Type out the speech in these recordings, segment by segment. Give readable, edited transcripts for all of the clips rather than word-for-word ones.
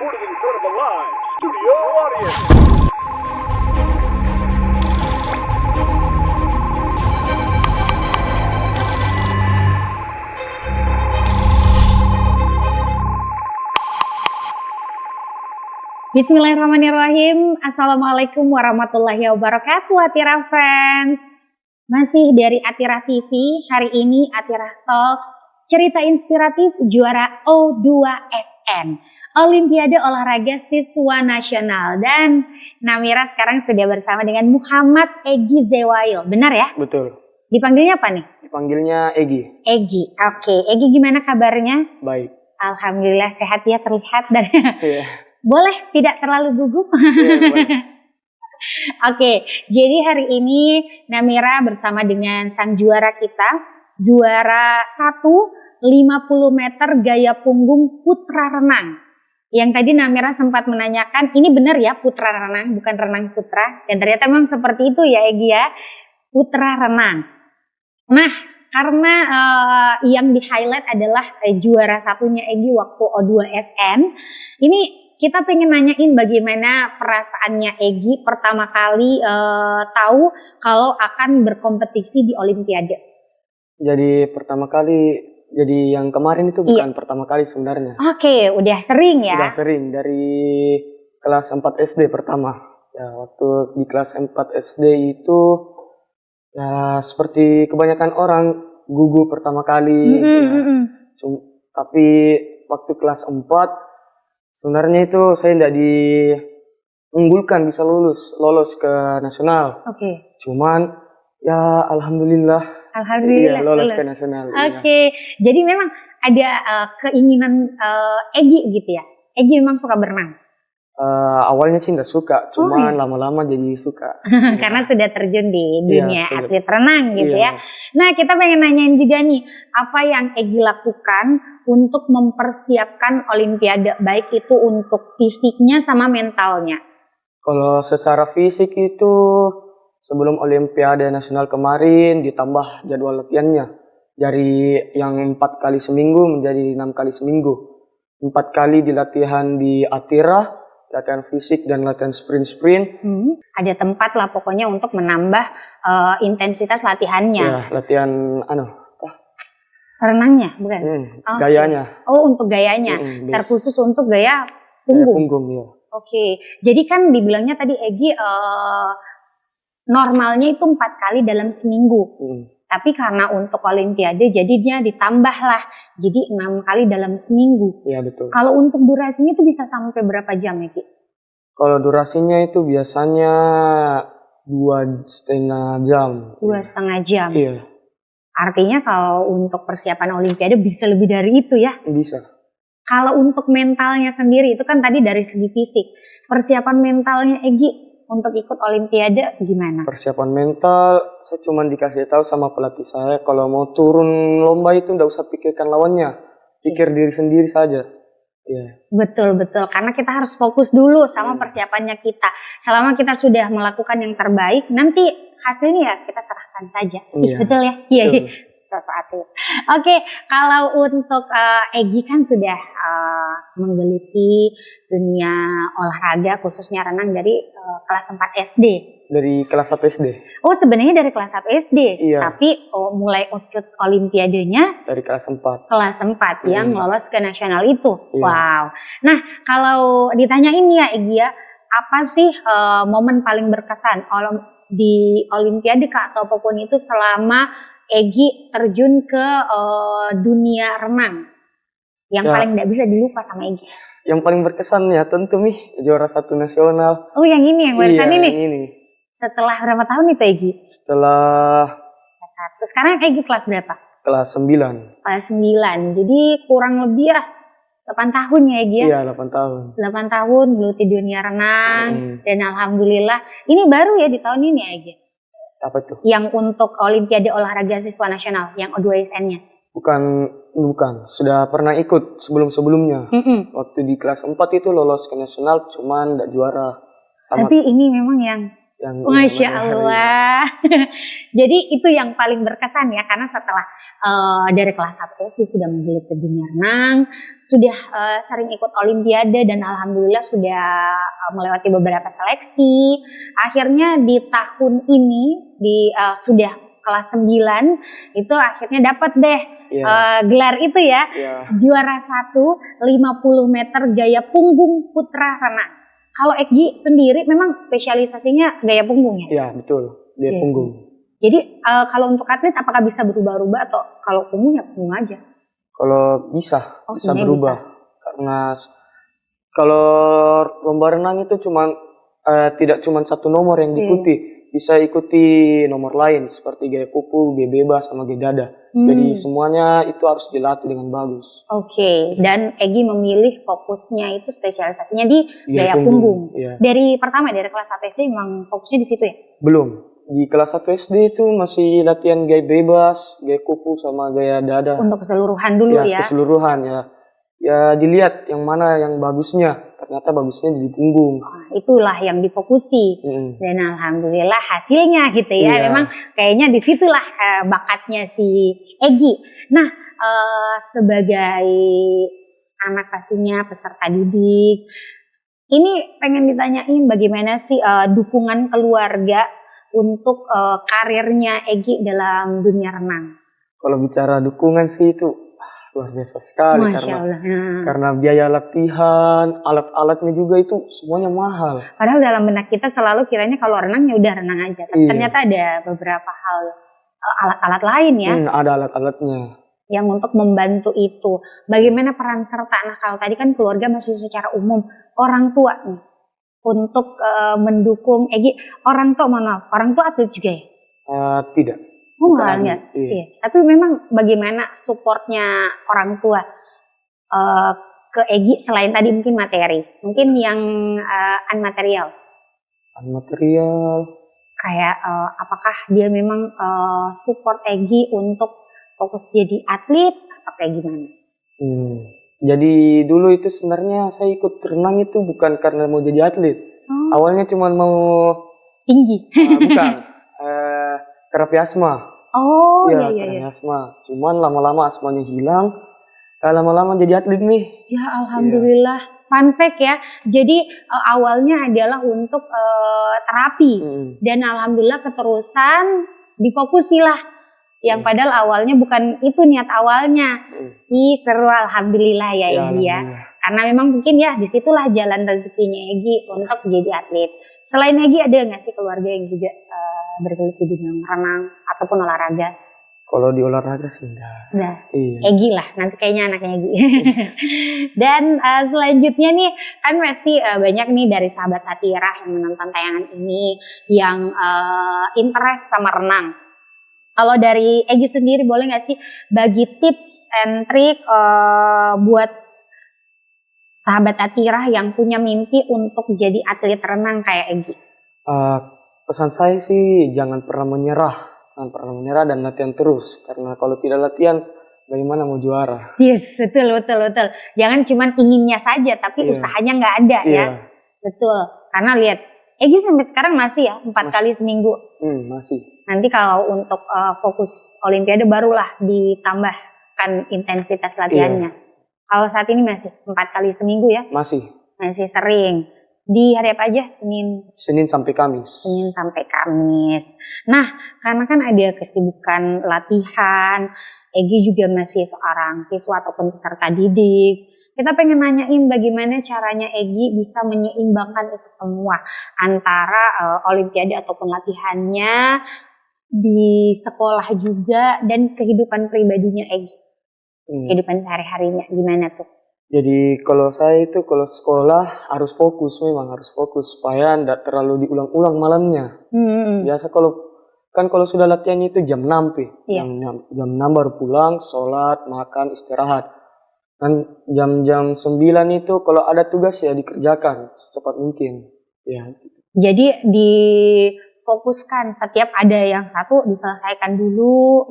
recorded in front of a live studio audience. Bismillahirrahmanirrahim. Assalamualaikum warahmatullahi wabarakatuh Atira Friends. Masih dari Atira TV. Hari ini Atira Talks, cerita inspiratif juara O2SN, Olimpiade Olahraga Siswa Nasional. Dan Namira sekarang sudah bersama dengan Muhammad Egy Zewail. Benar ya? Betul. Dipanggilnya apa nih? Dipanggilnya Egy. Egy. Oke. Egy gimana kabarnya? Baik. Alhamdulillah sehat ya, terlihat dari Iya. Boleh tidak terlalu gugup? Iya, boleh. Oke, jadi hari ini Namira bersama dengan sang juara kita, juara 1 50 meter gaya punggung putra renang. Yang tadi Namira sempat menanyakan, ini benar ya putra renang, bukan renang putra? Dan ternyata memang seperti itu ya Egy ya, putra renang. Nah, karena yang di-highlight adalah juara satunya Egy waktu O2SN, ini kita pengen nanyain bagaimana perasaannya Egy pertama kali tahu kalau akan berkompetisi di Olimpiade. Jadi pertama kali, jadi yang kemarin itu bukan pertama kali sebenarnya. Oke, udah sering ya? Udah sering, dari kelas 4 SD pertama. Ya, waktu di kelas 4 SD itu ya seperti kebanyakan orang gugup pertama kali. Tapi waktu kelas 4 sebenarnya itu saya tidak diunggulkan bisa lolos ke nasional. Oke. Cuman ya alhamdulillah iya, lolos ke nasional. Oke. Jadi memang ada keinginan Egy gitu ya. Egy memang suka berenang. Awalnya sih nggak suka, cuman lama-lama jadi suka. Karena sudah terjun di dunia sudah. atlet renang gitu ya. Nah, kita pengen nanyain juga nih, apa yang Egy lakukan untuk mempersiapkan Olimpiade, baik itu untuk fisiknya sama mentalnya? Kalau secara fisik itu sebelum Olimpiade Nasional kemarin ditambah jadwal latihannya dari yang 4 kali seminggu menjadi 6 kali seminggu. 4 kali di latihan di Atira, latihan fisik dan latihan sprint. Ada tempat lah pokoknya untuk menambah intensitas latihannya. Ya, latihan renangnya bukan? Gayanya. Oh, untuk gayanya. Terkhusus untuk gaya punggung. Punggung ya. Oke. Jadi kan dibilangnya tadi Egy normalnya itu 4 kali dalam seminggu. Tapi karena untuk Olimpiade jadinya ditambah lah. Jadi 6 kali dalam seminggu. Iya betul. Kalau untuk durasinya itu bisa sampai berapa jam ya Ki? Kalau durasinya itu biasanya 2,5 jam. 2,5 jam? Iya. Artinya kalau untuk persiapan Olimpiade bisa lebih dari itu ya? Bisa. Kalau untuk mentalnya sendiri itu kan tadi dari segi fisik. Persiapan mentalnya Egy untuk ikut Olimpiade gimana? Persiapan mental, saya cuma dikasih tahu sama pelatih saya kalau mau turun lomba itu nggak usah pikirkan lawannya, pikir diri sendiri saja. Iya. Betul, karena kita harus fokus dulu sama persiapannya kita. Selama kita sudah melakukan yang terbaik, nanti hasilnya ya kita serahkan saja. Betul ya? Iya. Sesuatu. Oke, kalau untuk Egy kan sudah menggeluti dunia olahraga khususnya renang dari kelas 4 SD. Dari kelas 1 SD. Oh, sebenarnya dari kelas 1 SD. Iya. Tapi mulai ikut Olimpiadenya dari kelas 4. Kelas 4 yang lolos ke nasional itu. Iya. Wow. Nah, kalau ditanyain nih ya Egy ya, apa sih momen paling berkesan di Olimpiade atau apapun itu selama Egy terjun ke dunia renang yang paling tidak bisa dilupa sama Egy? Yang paling berkesan ya tentu juara 1 nasional. Oh, yang ini yang barusan ini? Yang ini. Setelah berapa tahun itu Egy? Setelah kelas 1. Sekarang Egy kelas berapa? Kelas 9. Kelas 9. Jadi kurang lebih ya 8 tahun ya Egy ya? Iya, 8 tahun. 8 tahun geluti dunia renang dan alhamdulillah ini baru ya di tahun ini ya Egy? Apa tuh? Yang untuk Olimpiade Olahraga Siswa Nasional, yang O2SN-nya? Bukan. Sudah pernah ikut sebelum-sebelumnya. Waktu di kelas 4 itu lolos ke nasional, cuman nggak juara. Tapi ini memang yang Masya Allah. Jadi itu yang paling berkesan ya, karena setelah dari kelas 1 SD sudah menggelut ke dunia renang, sudah sering ikut olimpiade dan alhamdulillah sudah melewati beberapa seleksi. Akhirnya di tahun ini sudah kelas 9 itu akhirnya dapat deh gelar itu ya. Juara 1 50 meter gaya punggung putra renang. Kalau Egi sendiri memang spesialisasinya gaya punggung ya? Iya betul, gaya punggung. Jadi kalau untuk atlet apakah bisa berubah-ubah atau kalau punggung ya punggung aja? Kalau bisa berubah. Karena kalau lomba renang itu tidak cuma satu nomor yang diikuti. Bisa ikuti nomor lain seperti gaya kuku, gaya bebas, sama gaya dada. Jadi semuanya itu harus dilatih dengan bagus. Oke, dan Egi memilih fokusnya itu spesialisasinya di gaya punggung. Dari kelas 1 SD memang fokusnya di situ ya? Belum. Di kelas 1 SD itu masih latihan gaya bebas, gaya kuku, sama gaya dada. Untuk keseluruhan dulu ya? Keseluruhan ya. Ya dilihat yang mana yang bagusnya. Ternyata bagusnya di punggung. Itulah yang difokusi. Dan alhamdulillah hasilnya gitu ya. Memang kayaknya disitulah bakatnya si Egi. Nah, sebagai anak pastinya peserta didik, ini pengen ditanyain bagaimana sih dukungan keluarga untuk karirnya Egi dalam dunia renang? Kalau bicara dukungan sih itu luar biasa sekali. Masya Allah. Karena biaya latihan, alat-alatnya juga itu semuanya mahal. Padahal dalam benak kita selalu kiranya kalau renang ya udah renang aja. Tapi ternyata ada beberapa hal alat-alat lain ya. Ada alat-alatnya. Yang untuk membantu itu. Bagaimana peran serta? Nah kalau tadi kan keluarga masih secara umum. Orang tua nih. Untuk mendukung Egi. Orang tua atlet juga ya? Tidak. Enggak. Iya. Tapi memang bagaimana supportnya orang tua ke Egi selain tadi mungkin materi, mungkin yang unmaterial. Kayak apakah dia memang support Egi untuk fokus jadi atlet atau kayak gimana? Jadi dulu itu sebenarnya saya ikut renang itu bukan karena mau jadi atlet. Awalnya cuma mau tinggi. Bukan. Terapi asma. Iya. Asma. Cuman lama-lama asmanya hilang. Lama-lama jadi atlet nih. Ya alhamdulillah. Fun fact ya. Jadi awalnya adalah untuk terapi. Dan alhamdulillah keterusan difokusilah. Yang padahal awalnya bukan itu niat awalnya. Seru alhamdulillah ya Egi ya. Karena memang mungkin ya disitulah jalan rezekinya Egi untuk jadi atlet. Selain Egi ada nggak sih keluarga yang juga bergelut di dunia renang ataupun olahraga? Kalau di olahraga sih enggak. Egi lah, nanti kayaknya anaknya Egi. Dan selanjutnya nih kan pasti banyak nih dari sahabat Atira yang menonton tayangan ini yang interest sama renang. Kalau dari Egi sendiri boleh nggak sih bagi tips and trik buat sahabat Atira yang punya mimpi untuk jadi atlet renang kayak Egi? Pesan saya sih jangan pernah menyerah dan latihan terus. Karena kalau tidak latihan, bagaimana mau juara? Yes, betul. Jangan cuma inginnya saja, tapi usahanya nggak ada ya. Betul. Karena lihat, Egi sampai sekarang masih ya 4 kali seminggu. Masih. Nanti kalau untuk fokus olimpiade barulah ditambahkan intensitas latihannya. Kalau saat ini masih 4 kali seminggu ya? Masih sering. Di hari apa aja? Senin sampai Kamis. Nah, karena kan ada kesibukan latihan, Egi juga masih seorang siswa ataupun peserta didik. Kita pengen nanyain bagaimana caranya Egi bisa menyeimbangkan itu semua antara olimpiade ataupun latihannya di sekolah juga dan kehidupan pribadinya Egi. Kehidupan sehari-harinya gimana tuh? Jadi kalau saya itu kalau sekolah harus fokus supaya tidak terlalu diulang-ulang malamnya. Biasa kalau sudah latihannya itu jam 6 jam 6 baru pulang, sholat, makan, istirahat. Dan jam 9 itu kalau ada tugas ya dikerjakan secepat mungkin. Ya. Jadi difokuskan setiap ada yang satu diselesaikan dulu.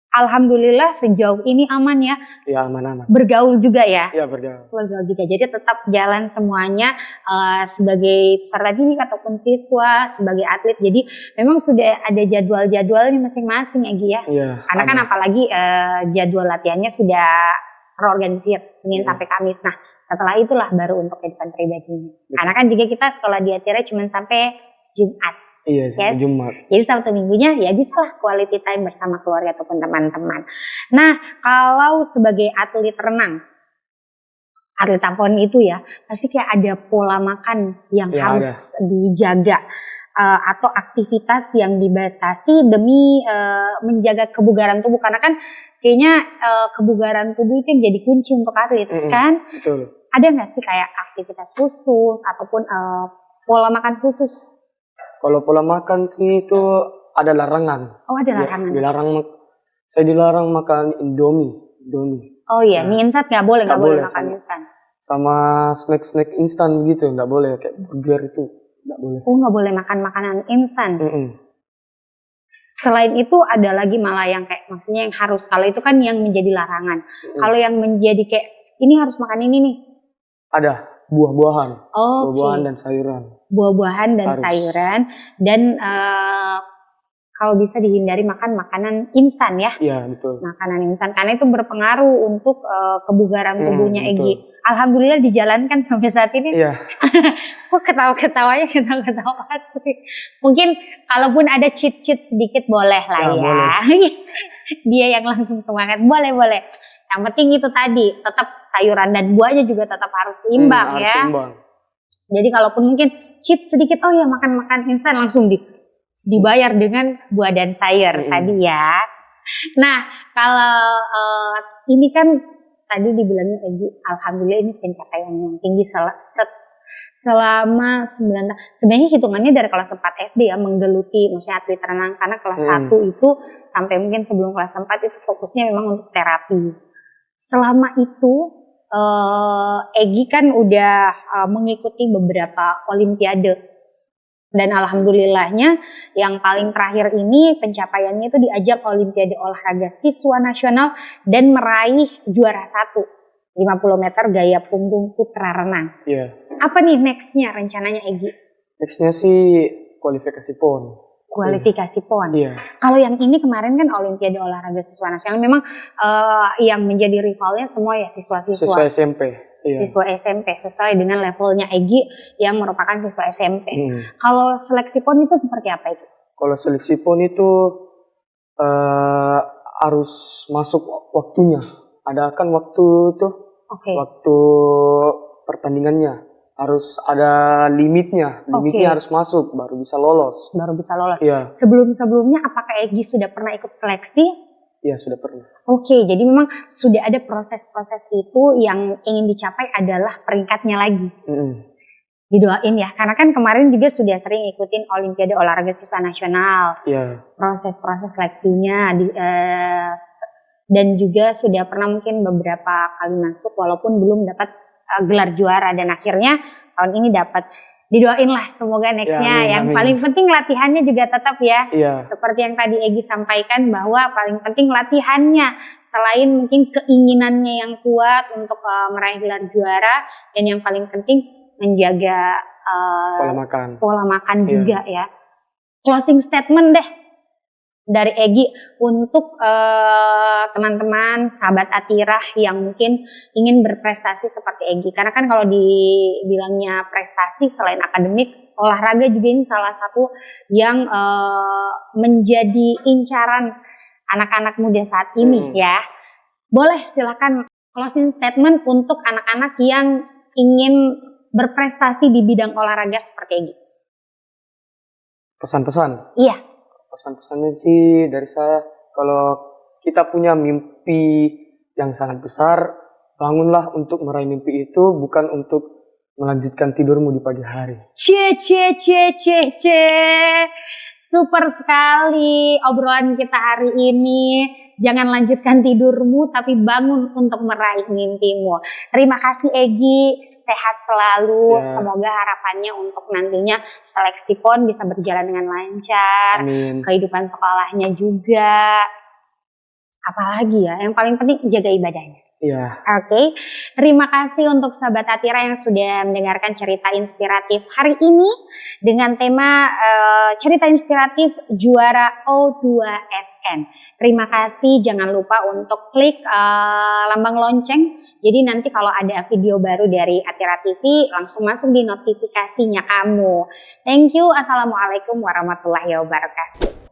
Alhamdulillah sejauh ini aman ya, Ya aman-aman. bergaul juga ya. Ya bergaul. Bergaul juga, jadi tetap jalan semuanya sebagai peserta didik ataupun siswa, sebagai atlet. Jadi memang sudah ada jadwal-jadwalnya masing-masing ya Gi ya. Iya. Karena kan apalagi jadwal latihannya sudah terorganisir Senin Iya. sampai Kamis. Nah setelah itulah baru untuk kehidupan pribadinya. Karena kan juga kita sekolah di Atira cuma sampai Jumat. Iya, sampai Yes. Jumat. Jadi Sabtu Minggunya ya bisa lah quality time bersama keluarga ataupun teman-teman. Nah kalau sebagai atlet renang, atlet tampon itu ya pasti kayak ada pola makan yang Ya, harus dijaga atau aktivitas yang dibatasi demi menjaga kebugaran tubuh, karena kan kayaknya kebugaran tubuh itu yang jadi kunci untuk atlet kan. Betul. Ada nggak sih kayak aktivitas khusus ataupun pola makan khusus? Kalau pola makan sih itu ada larangan. Oh ada Ya, larangan. saya dilarang makan Indomie. Oh iya, mie instan nggak boleh Nggak makan boleh, instan. Sama snack instan gitu nggak boleh, kayak burger itu nggak boleh. Oh nggak boleh makan makanan instan. Mm-mm. Selain itu ada lagi malah yang kayak maksudnya yang harus, kalau itu kan yang menjadi larangan. Kalau yang menjadi kayak ini harus makan ini nih. Ada buah-buahan, Oke. buah-buahan dan sayuran. Buah-buahan dan Harus. sayuran dan kalau bisa dihindari makan makanan instan ya. Iya betul. Makanan instan karena itu berpengaruh untuk kebugaran tubuhnya betul. Egy. Alhamdulillah dijalankan sampai saat ini. Iya. Kok ketawa-ketawanya ketawa-ketawa asli. Mungkin kalaupun ada cheat sedikit boleh lah ya. Dia yang langsung semangat, boleh. Yang penting itu tadi, tetap sayuran dan buahnya juga tetap harus seimbang harus ya. seimbang. Jadi kalaupun mungkin cheat sedikit, oh ya makan instan, langsung dibayar dengan buah dan sayur tadi ya. Nah kalau ini kan tadi dibilangnya Egy, alhamdulillah ini pencapaian yang tinggi selama 9 tahun. Sebenarnya hitungannya dari kelas 4 SD ya, menggeluti maksudnya atlet renang, karena kelas 1 itu sampai mungkin sebelum kelas 4 itu fokusnya memang untuk terapi. Selama itu Egy kan udah mengikuti beberapa olimpiade, dan alhamdulillahnya yang paling terakhir ini pencapaiannya itu di ajang Olimpiade Olahraga Siswa Nasional dan meraih juara 1 50 meter gaya punggung putra renang. Iya. Apa nih nextnya rencananya Egy? Nextnya sih kualifikasi PON. Kualifikasi PON. Iya. Kalau yang ini kemarin kan Olimpiade Olahraga Siswa Nasional, memang yang menjadi rivalnya semua ya siswa-siswa. Siswa SMP. Iya. Siswa SMP sesuai dengan levelnya Egy yang merupakan siswa SMP. Kalau seleksi PON itu seperti apa itu? Kalau seleksi PON itu harus masuk waktunya. Ada kan waktu tuh. Oke. Waktu pertandingannya harus ada limitnya. Limitnya harus masuk baru bisa lolos. Baru bisa lolos. Iya. Sebelum-sebelumnya apakah Egy sudah pernah ikut seleksi? Iya sudah pernah. Oke, jadi memang sudah ada proses-proses itu, yang ingin dicapai adalah peringkatnya lagi. Didoain ya, karena kan kemarin juga sudah sering ikutin Olimpiade Olahraga Siswa Nasional. Iya. Proses-proses seleksinya dan juga sudah pernah mungkin beberapa kali masuk walaupun belum dapat gelar juara, dan akhirnya tahun ini dapat. Didoain lah semoga nextnya. Yang paling penting latihannya juga tetap ya. Iya. Seperti yang tadi Egy sampaikan bahwa paling penting latihannya, selain mungkin keinginannya yang kuat untuk meraih gelar juara, dan yang paling penting menjaga pola makan juga ya. Closing statement deh dari Egy untuk teman-teman sahabat Atira yang mungkin ingin berprestasi seperti Egy. Karena kan kalau dibilangnya prestasi selain akademik, olahraga juga ini salah satu yang menjadi incaran anak-anak muda saat ini ya. Boleh silakan closing statement untuk anak-anak yang ingin berprestasi di bidang olahraga seperti Egy. Pesan-pesan? Iya. Pesan-pesannya sih dari saya, kalau kita punya mimpi yang sangat besar, bangunlah untuk meraih mimpi itu, bukan untuk melanjutkan tidurmu di pagi hari. Super sekali obrolan kita hari ini. Jangan lanjutkan tidurmu, tapi bangun untuk meraih mimpimu. Terima kasih Egy, sehat selalu. Semoga harapannya untuk nantinya seleksi PON bisa berjalan dengan lancar. Amin. Kehidupan sekolahnya juga. Apalagi ya, yang paling penting jaga ibadahnya. Iya. Oke, terima kasih untuk sahabat Atira yang sudah mendengarkan cerita inspiratif hari ini dengan tema cerita inspiratif juara O2SN. Terima kasih, jangan lupa untuk klik lambang lonceng. Jadi nanti kalau ada video baru dari Atira TV langsung masuk di notifikasinya kamu. Thank you, assalamualaikum warahmatullahi wabarakatuh.